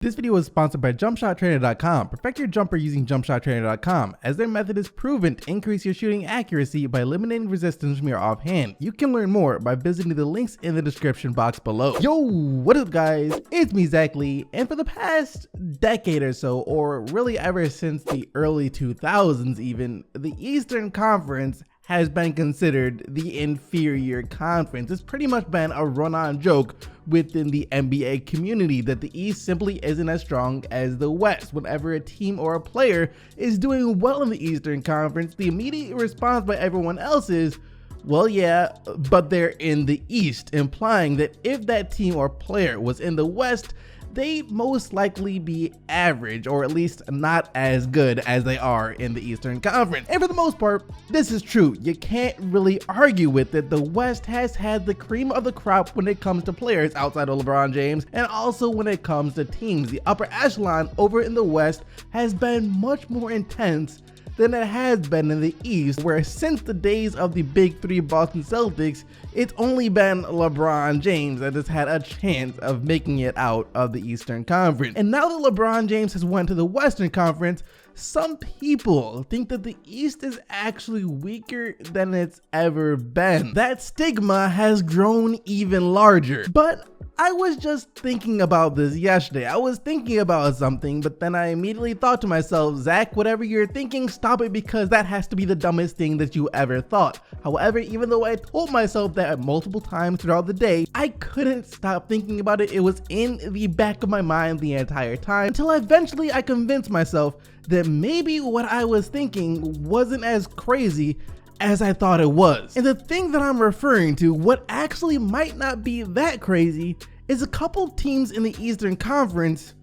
This video is sponsored by JumpShotTrainer.com. Perfect your jumper using JumpShotTrainer.com, as their method is proven to increase your shooting accuracy by eliminating resistance from your offhand. You can learn more by visiting the links in the description box below. Yo, what up guys? It's me, Zach Lee, and for the past decade or so, or really ever since the early 2000s even, the Eastern Conference has been considered the inferior conference. It's pretty much been a run-on joke within the NBA community that the East simply isn't as strong as the West. Whenever a team or a player is doing well in the Eastern Conference, the immediate response by everyone else is, well, yeah, but they're in the East, implying that if that team or player was in the West, they'd most likely be average, or at least not as good as they are in the Eastern Conference. And for the most part, this is true. You can't really argue with it. The West has had the cream of the crop when it comes to players outside of LeBron James, and also when it comes to teams. The upper echelon over in the West has been much more intense than it has been in the East, where since the days of the Big Three Boston Celtics, it's only been LeBron James that has had a chance of making it out of the Eastern Conference. And now that LeBron James has went to the Western Conference, some people think that the East is actually weaker than it's ever been. That stigma has grown even larger. But I was just thinking about this yesterday. I was thinking about something, but then I immediately thought to myself, Zach, whatever you're thinking, stop it, because that has to be the dumbest thing that you ever thought. However, even though I told myself that multiple times throughout the day, I couldn't stop thinking about it. It was in the back of my mind the entire time, until eventually I convinced myself that maybe what I was thinking wasn't as crazy as I thought it was. And the thing that I'm referring to, what actually might not be that crazy, is a couple teams in the Eastern Conference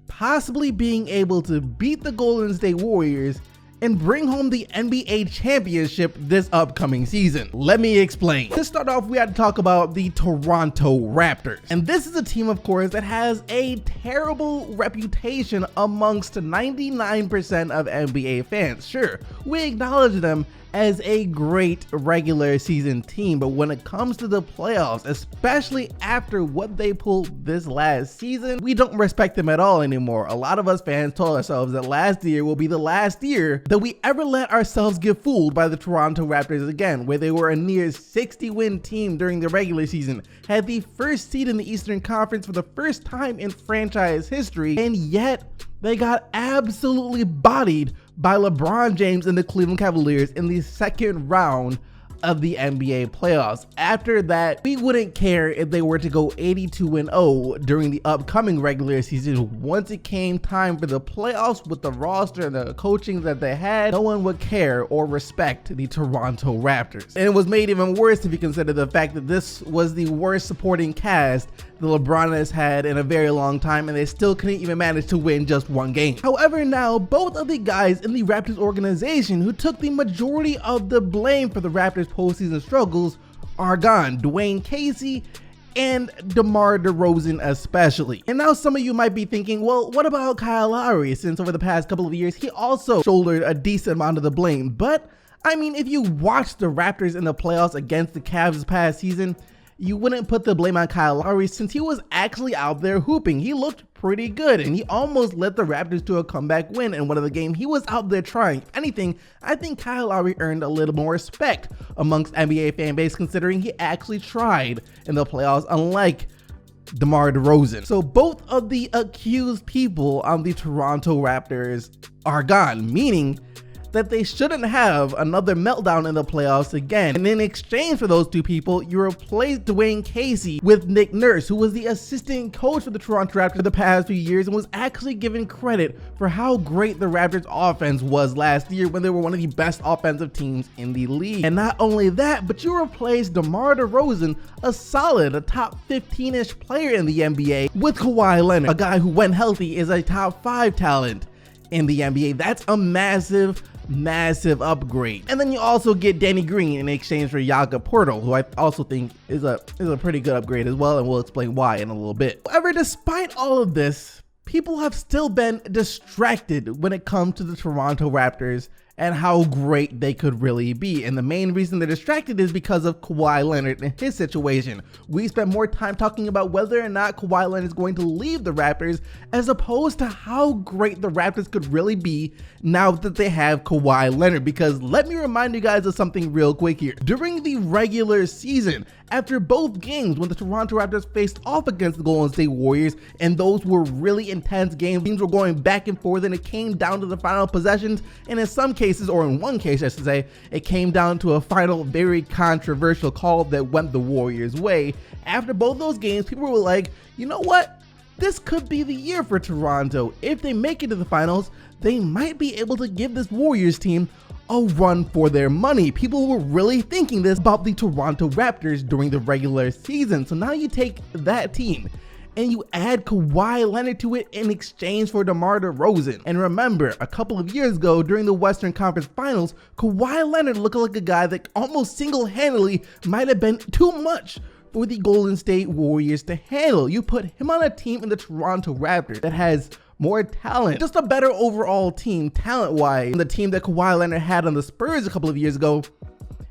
possibly being able to beat the Golden State Warriors and bring home the NBA championship this upcoming season. Let me explain. To start off, we had to talk about the Toronto Raptors. And this is a team, of course, that has a terrible reputation amongst 99% of NBA fans. Sure, we acknowledge them as a great regular season team, but when it comes to the playoffs, especially after what they pulled this last season, we don't respect them at all anymore. A lot of us fans told ourselves that last year will be the last year that we ever let ourselves get fooled by the Toronto Raptors again, where they were a near 60-win team during the regular season, had the first seed in the Eastern Conference for the first time in franchise history, and yet they got absolutely bodied by LeBron James and the Cleveland Cavaliers in the second round of the NBA playoffs. After that, we wouldn't care if they were to go 82-0 during the upcoming regular season. Once it came time for the playoffs, with the roster and the coaching that they had, no one would care or respect the Toronto Raptors. And it was made even worse if you consider the fact that this was the worst supporting cast the LeBron has had in a very long time, and they still couldn't even manage to win just one game. However, now both of the guys in the Raptors organization who took the majority of the blame for the Raptors postseason struggles are gone. Dwayne Casey and DeMar DeRozan especially. And now some of you might be thinking, well, what about Kyle Lowry, since over the past couple of years he also shouldered a decent amount of the blame? But I mean, if you watched the Raptors in the playoffs against the Cavs this past season, you wouldn't put the blame on Kyle Lowry, since he was actually out there hooping. He looked pretty good, and he almost led the Raptors to a comeback win in one of the games. He was out there trying. If anything, I think Kyle Lowry earned a little more respect amongst NBA fan base, considering he actually tried in the playoffs, unlike DeMar DeRozan. So both of the accused people on the Toronto Raptors are gone, meaning that they shouldn't have another meltdown in the playoffs again. And in exchange for those two people, you replaced Dwayne Casey with Nick Nurse, who was the assistant coach for the Toronto Raptors for the past few years and was actually given credit for how great the Raptors offense was last year when they were one of the best offensive teams in the league. And not only that, but you replaced DeMar DeRozan, a top 15-ish player in the NBA, with Kawhi Leonard, a guy who, when healthy, is a top 5 talent in the NBA. That's a massive upgrade. And then you also get Danny Green in exchange for Jakob Poeltl, who I also think is a pretty good upgrade as well, and we'll explain why in a little bit. However, despite all of this, people have still been distracted when it comes to the Toronto Raptors and how great they could really be. And the main reason they're distracted is because of Kawhi Leonard and his situation. We spent more time talking about whether or not Kawhi Leonard is going to leave the Raptors as opposed to how great the Raptors could really be now that they have Kawhi Leonard. Because let me remind you guys of something real quick here. During the regular season, after both games when the Toronto Raptors faced off against the Golden State Warriors, and those were really intense games, teams were going back and forth and it came down to the final possessions, and in some cases, or in one case I should say, it came down to a final very controversial call that went the Warriors' way. After both those games, people were like, you know what? This could be the year for Toronto. If they make it to the finals, they might be able to give this Warriors team a run for their money. People were really thinking this about the Toronto Raptors during the regular season. So now you take that team and you add Kawhi Leonard to it in exchange for DeMar DeRozan. And remember, a couple of years ago during the Western Conference Finals, Kawhi Leonard looked like a guy that almost single-handedly might have been too much for the Golden State Warriors to handle. You put him on a team in the Toronto Raptors that has more talent, just a better overall team talent-wise than the team that Kawhi Leonard had on the Spurs a couple of years ago,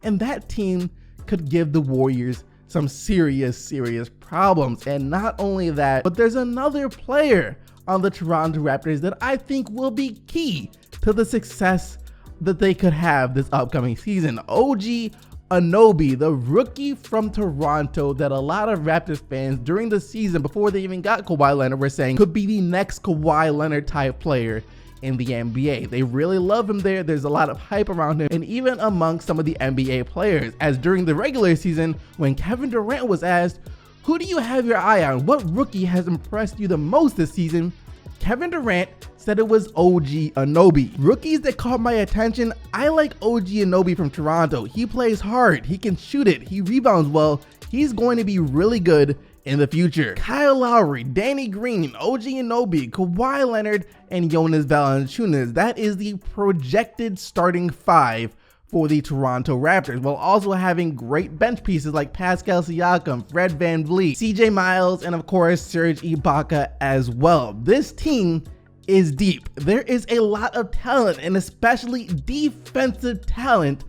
and that team could give the Warriors some serious problems. And not only that, but there's another player on the Toronto Raptors that I think will be key to the success that they could have this upcoming season. OG Anunoby, the rookie from Toronto that a lot of Raptors fans during the season before they even got Kawhi Leonard were saying could be the next Kawhi Leonard type player in the NBA. They really love him there. There's a lot of hype around him, and even among some of the NBA players, as during the regular season when Kevin Durant was asked, who do you have your eye on? What rookie has impressed you the most this season? Kevin Durant said it was OG Anunoby. Rookies that caught my attention, I like OG Anunoby from Toronto. He plays hard, he can shoot it, he rebounds well, he's going to be really good in the future. Kyle Lowry, Danny Green, OG Anunoby, Kawhi Leonard, and Jonas Valanciunas. That is the projected starting five for the Toronto Raptors, while also having great bench pieces like Pascal Siakam, Fred VanVleet, CJ Miles, and of course Serge Ibaka as well. This team is deep. There is a lot of talent, and especially defensive talent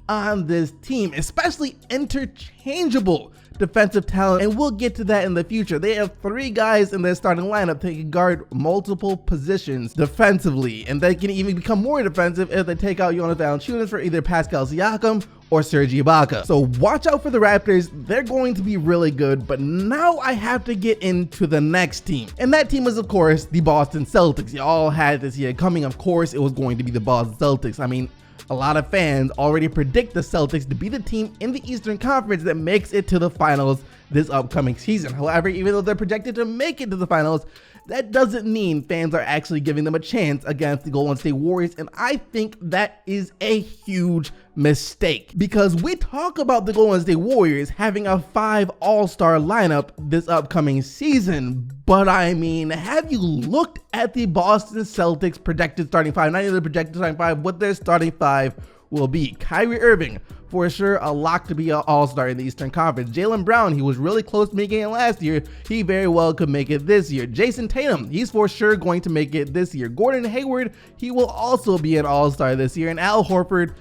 on this team, especially interchangeable defensive talent, and we'll get to that in the future. They have 3 guys in their starting lineup that can guard multiple positions defensively, and they can even become more defensive if they take out Jonas Valanciunas for either Pascal Siakam or Serge Ibaka. So watch out for the Raptors. They're going to be really good, but now I have to get into the next team, and that team is of course the Boston Celtics. Y'all had this year coming. Of course it was going to be the Boston Celtics. I mean, a lot of fans already predict the Celtics to be the team in the Eastern Conference that makes it to the finals this upcoming season. However, even though they're projected to make it to the finals, that doesn't mean fans are actually giving them a chance against the Golden State Warriors, and I think that is a huge mistake, because we talk about the Golden State Warriors having a 5 all-star lineup this upcoming season, but I mean, have you looked at the Boston Celtics projected starting 5? Not even the projected starting 5, what their starting 5 will be. Kyrie Irving, for sure a lock to be an all-star in the Eastern Conference. Jaylen Brown, he was really close to making it last year. He very well could make it this year. Jason Tatum, he's for sure going to make it this year. Gordon Hayward, he will also be an all-star this year. And Al Horford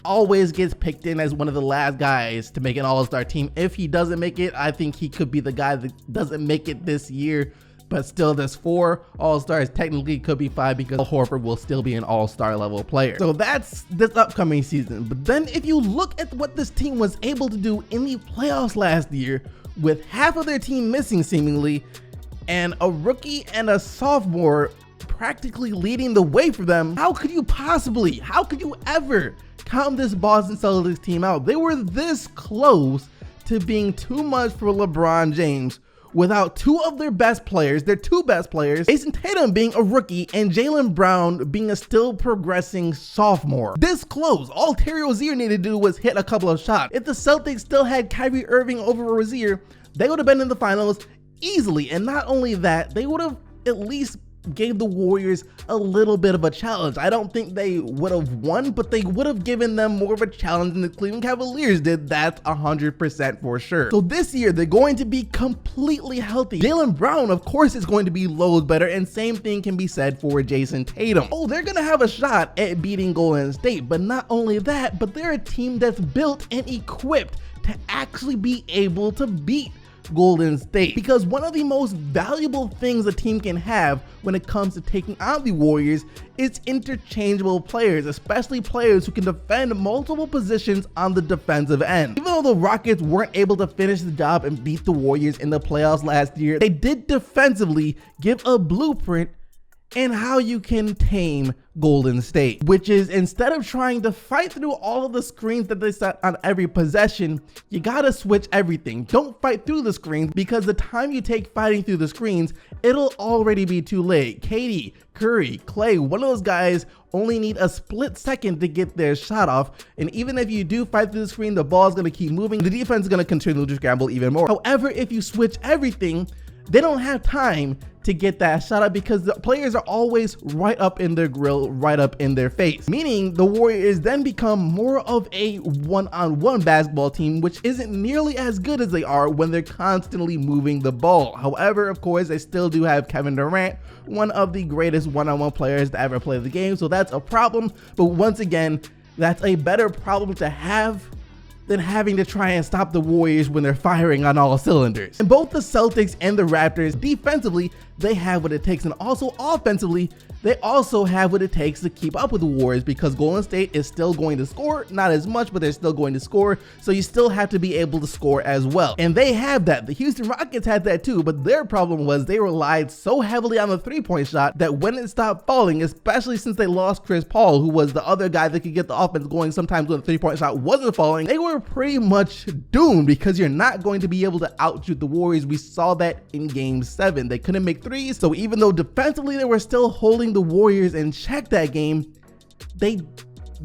always gets picked in as one of the last guys to make an all-star team. If he doesn't make it, I think he could be the guy that doesn't make it this year. But still, there's 4 all-stars. Technically could be 5 because Al Horford will still be an all-star level player. So that's this upcoming season. But then if you look at what this team was able to do in the playoffs last year, with half of their team missing seemingly, and a rookie and a sophomore practically leading the way for them, how could you ever count this Boston Celtics team out? They were this close to being too much for LeBron James without 2 of their best players, their 2 best players, Jason Tatum being a rookie and Jaylen Brown being a still progressing sophomore. This close. All Terry Rozier needed to do was hit a couple of shots. If the Celtics still had Kyrie Irving over Rozier, they would have been in the finals easily. And not only that, they would have at least gave the Warriors a little bit of a challenge. I don't think they would have won, but they would have given them more of a challenge than the Cleveland Cavaliers did. That's 100% for sure. So this year, they're going to be completely healthy. Jaylen Brown, of course, is going to be loads better, and same thing can be said for Jason Tatum. Oh, they're gonna have a shot at beating Golden State, but not only that, but they're a team that's built and equipped to actually be able to beat Golden State, because one of the most valuable things a team can have when it comes to taking on the Warriors is interchangeable players, especially players who can defend multiple positions on the defensive end. Even though the Rockets weren't able to finish the job and beat the Warriors in the playoffs last year, they did defensively give a blueprint in how you can tame Golden State, which is, instead of trying to fight through all of the screens that they set on every possession, you gotta switch everything. Don't fight through the screens, because the time you take fighting through the screens, it'll already be too late. KD, Curry, Clay, one of those guys only need a split second to get their shot off, and even if you do fight through the screen, the ball's gonna keep moving. The defense is gonna continue to scramble even more. However, if you switch everything, they don't have time to get that shot up, because the players are always right up in their grill, right up in their face. Meaning the Warriors then become more of a one-on-one basketball team, which isn't nearly as good as they are when they're constantly moving the ball. However, of course, they still do have Kevin Durant, one of the greatest one-on-one players to ever play the game, so that's a problem. But once again, that's a better problem to have than having to try and stop the Warriors when they're firing on all cylinders. And both the Celtics and the Raptors, defensively, they have what it takes, and also offensively, they also have what it takes to keep up with the Warriors, because Golden State is still going to score, not as much, but they're still going to score, so you still have to be able to score as well. And they have that. The Houston Rockets had that too, but their problem was they relied so heavily on the three-point shot that when it stopped falling, especially since they lost Chris Paul, who was the other guy that could get the offense going sometimes when the three-point shot wasn't falling, they were pretty much doomed, because you're not going to be able to outshoot the Warriors. We saw that in Game 7. They couldn't make threes, so even though defensively they were still holding the Warriors in check that game, they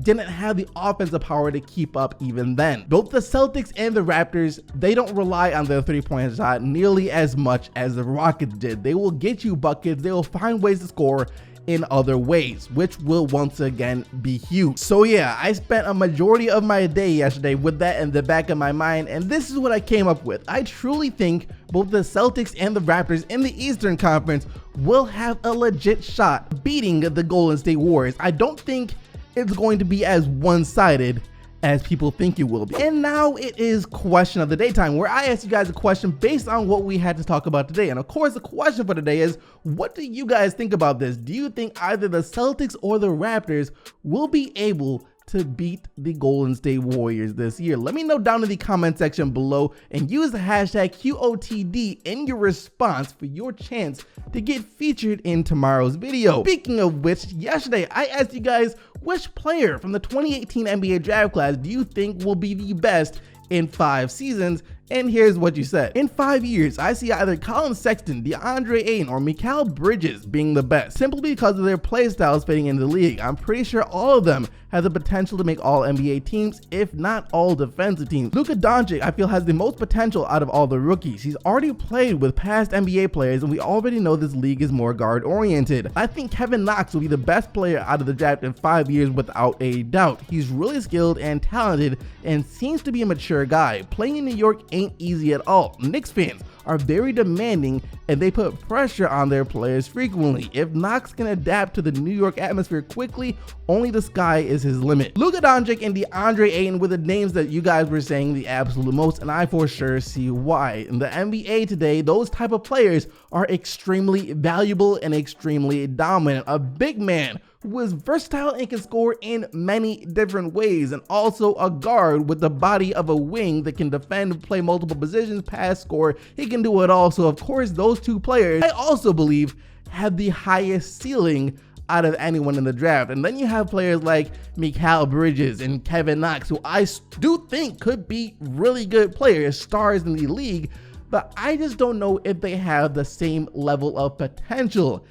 didn't have the offensive power to keep up even then. Both the Celtics and the Raptors, they don't rely on their three-point shot nearly as much as the Rockets did. They will get you buckets, they will find ways to score in other ways, which will once again be huge. So yeah, I spent a majority of my day yesterday with that in the back of my mind, and this is what I came up with. I truly think both the Celtics and the Raptors in the Eastern Conference will have a legit shot beating the Golden State Warriors. I don't think it's going to be as one-sided as people think it will be. And now it is question of the day time, where I ask you guys a question based on what we had to talk about today. And of course, the question for today is, what do you guys think about this? Do you think either the Celtics or the Raptors will be able to beat the Golden State Warriors this year? Let me know down in the comment section below, and use the hashtag QOTD in your response for your chance to get featured in tomorrow's video. Speaking of which, yesterday I asked you guys, which player from the 2018 NBA draft class do you think will be the best in 5 seasons? And here's what you said. In 5 years, I see either Colin Sexton, DeAndre Ayton, or Mikal Bridges being the best, simply because of their play styles fitting into the league. I'm pretty sure all of them have the potential to make all NBA teams, if not all defensive teams. Luka Doncic, I feel, has the most potential out of all the rookies. He's already played with past NBA players, and we already know this league is more guard oriented. I think Kevin Knox will be the best player out of the draft in 5 years without a doubt. He's really skilled and talented, and seems to be a mature guy. Playing in New York ain't easy at all. Knicks fans are very demanding, and they put pressure on their players frequently. If Knox can adapt to the New York atmosphere quickly, only the sky is his limit. Luka Doncic and DeAndre Ayton were the names that you guys were saying the absolute most, and I for sure see why. In the NBA today, those type of players are extremely valuable and extremely dominant. A big man who is versatile and can score in many different ways, and also a guard with the body of a wing that can defend, play multiple positions, pass, score. He can do it all. So of course, those two players, I also believe, have the highest ceiling out of anyone in the draft. And then you have players like Mikal Bridges and Kevin Knox, who I do think could be really good players, stars in the league, but I just don't know if they have the same level of potential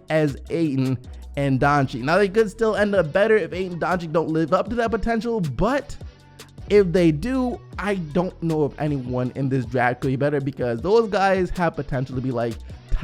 as Ayton and Doncic. Now, they could still end up better if Ayton and Doncic don't live up to that potential, but if they do, I don't know if anyone in this draft could be better, because those guys have potential to be like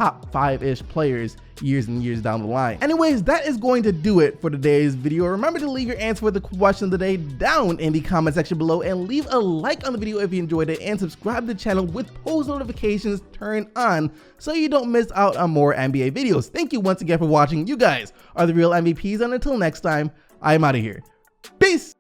top 5-ish players years and years down the line. Anyways, that is going to do it for today's video. Remember to leave your answer for the question of the day down in the comment section below, and leave a like on the video if you enjoyed it, and subscribe to the channel with post notifications turned on so you don't miss out on more NBA videos. Thank you once again for watching. You guys are the real MVPs, and until next time, I am out of here. Peace!